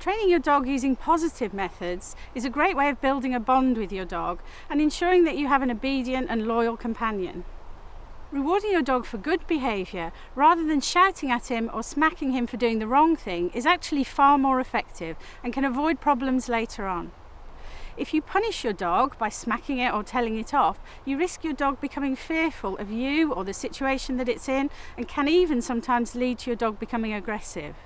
Training your dog using positive methods is a great way of building a bond with your dog and ensuring that you have an obedient and loyal companion. Rewarding your dog for good behaviour rather than shouting at him or smacking him for doing the wrong thing is actually far more effective and can avoid problems later on. If you punish your dog by smacking it or telling it off, you risk your dog becoming fearful of you or the situation that it's in, and can even sometimes lead to your dog becoming aggressive.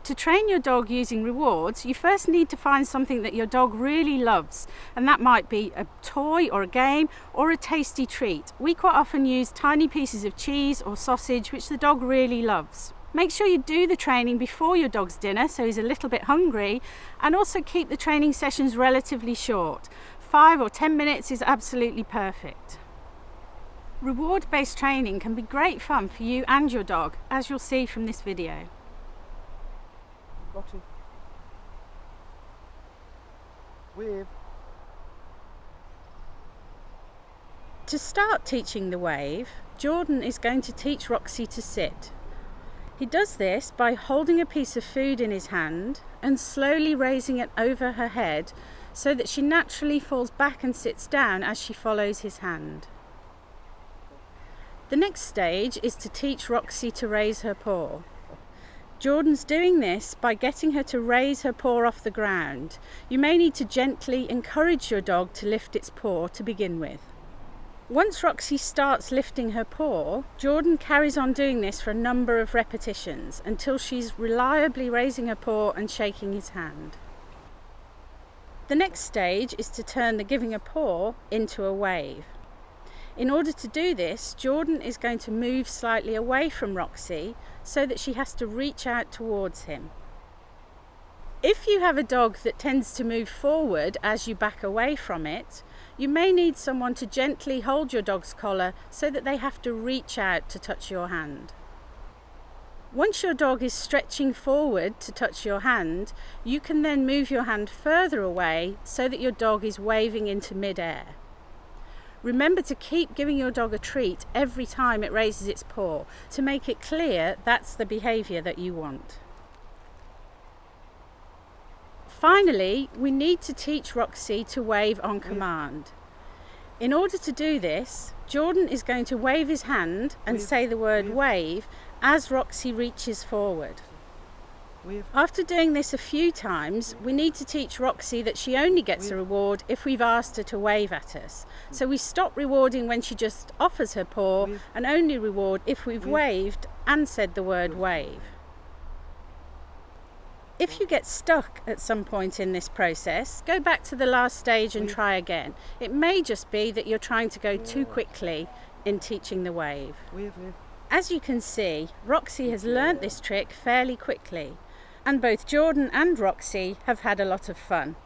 To train your dog using rewards, you first need to find something that your dog really loves, and that might be a toy or a game or a tasty treat. We quite often use tiny pieces of cheese or sausage which the dog really loves. Make sure you do the training before your dog's dinner so he's a little bit hungry, and also keep the training sessions relatively short. 5 or 10 minutes is absolutely perfect. Reward-based training can be great fun for you and your dog, as you'll see from this video. Roxy. Wave. To start teaching the wave, Jordan is going to teach Roxy to sit. He does this by holding a piece of food in his hand and slowly raising it over her head so that she naturally falls back and sits down as she follows his hand. The next stage is to teach Roxy to raise her paw. Jordan's doing this by getting her to raise her paw off the ground. You may need to gently encourage your dog to lift its paw to begin with. Once Roxy starts lifting her paw, Jordan carries on doing this for a number of repetitions until she's reliably raising her paw and shaking his hand. The next stage is to turn the giving a paw into a wave. In order to do this, Jordan is going to move slightly away from Roxy so that she has to reach out towards him. If you have a dog that tends to move forward as you back away from it, you may need someone to gently hold your dog's collar so that they have to reach out to touch your hand. Once your dog is stretching forward to touch your hand, you can then move your hand further away so that your dog is waving into mid-air. Remember to keep giving your dog a treat every time it raises its paw to make it clear that's the behaviour that you want. Finally, we need to teach Roxy to wave on command. In order to do this, Jordan is going to wave his hand and say the word wave as Roxy reaches forward. After doing this a few times, we need to teach Roxy that she only gets a reward if we've asked her to wave at us. So we stop rewarding when she just offers her paw and only reward if we've waved and said the word wave. If you get stuck at some point in this process, go back to the last stage and try again. It may just be that you're trying to go too quickly in teaching the wave. As you can see, Roxy has learnt this trick fairly quickly, and both Jordan and Roxy have had a lot of fun.